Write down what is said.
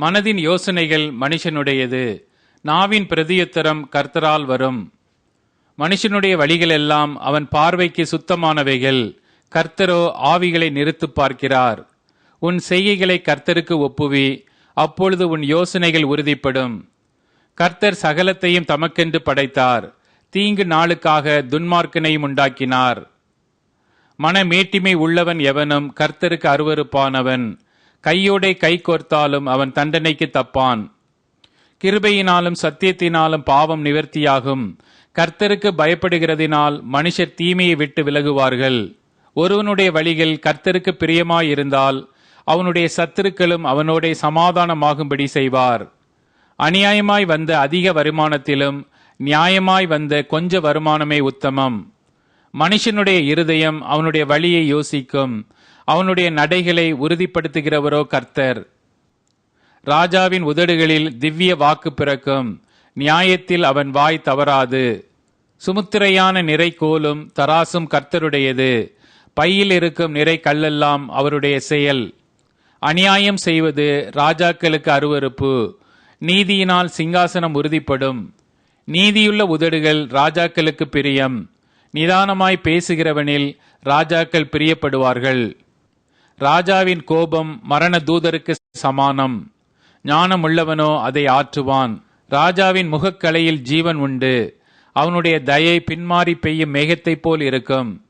மனதின் யோசனைகள் மனுஷனுடையது, நாவின் பிரதியுத்தரம் கர்த்தரால் வரும். மனுஷனுடைய வழிகளெல்லாம் அவன் பார்வைக்கு சுத்தமானவைகள், கர்த்தரோ ஆவிகளை நிறுத்துப் பார்க்கிறார். உன் செய்கைகளை கர்த்தருக்கு ஒப்புவி, அப்பொழுது உன் யோசனைகள் உறுதிப்படும். கர்த்தர் சகலத்தையும் தமக்கென்று படைத்தார், தீங்கு நாளுக்காக துன்மார்க்கனையும் உண்டாக்கினார். மனமேட்டிமை உள்ளவன் எவனும் கர்த்தருக்கு அருவருப்பானவன், கையோடே கை கோர்த்தாலும் அவன் தண்டனைக்கு தப்பான். கிருபையினாலும் சத்தியத்தினாலும் பாவம் நிவர்த்தியாகும், கர்த்தருக்கு பயப்படுகிறதினால் மனுஷர் தீமையை விட்டு விலகுவார்கள். ஒருவனுடைய வழிகள் கர்த்தருக்கு பிரியமாயிருந்தால் அவனுடைய சத்துருக்களும் அவனோடே சமாதானமாகும்படி செய்வார். அநியாயமாய் வந்த அதிக வருமானத்திலும் நியாயமாய் வந்த கொஞ்ச வருமானமே உத்தமம். மனுஷனுடைய இருதயம் அவனுடைய வழியை யோசிக்கும், அவனுடைய நடைகளை உறுதிப்படுத்துகிறவரோ கர்த்தர். ராஜாவின் உதடுகளில் திவ்ய வாக்கு பிறக்கும், நியாயத்தில் அவன் வாய் தவறாது. சுமுத்திரையான நிறை கோலும் தராசும் கர்த்தருடையது, பையில் இருக்கும் நிறை கல்லெல்லாம் அவருடைய செயல். அநியாயம் செய்வது ராஜாக்களுக்கு அருவருப்பு, நீதியினால் சிங்காசனம் உறுதிப்படும். நீதியுள்ள உதடுகள் ராஜாக்களுக்கு பிரியம், நிதானமாய் பேசுகிறவனில் ராஜாக்கள் பிரியப்படுவார்கள். ராஜாவின் கோபம் மரண தூதருக்கு சமானம், ஞானமுள்ளவனோ அதை ஆற்றுவான். ராஜாவின் முகக்கலையில் ஜீவன் உண்டு, அவனுடைய தயை பின்மாறி பெய்யும் மேகத்தைப் போல் இருக்கும்.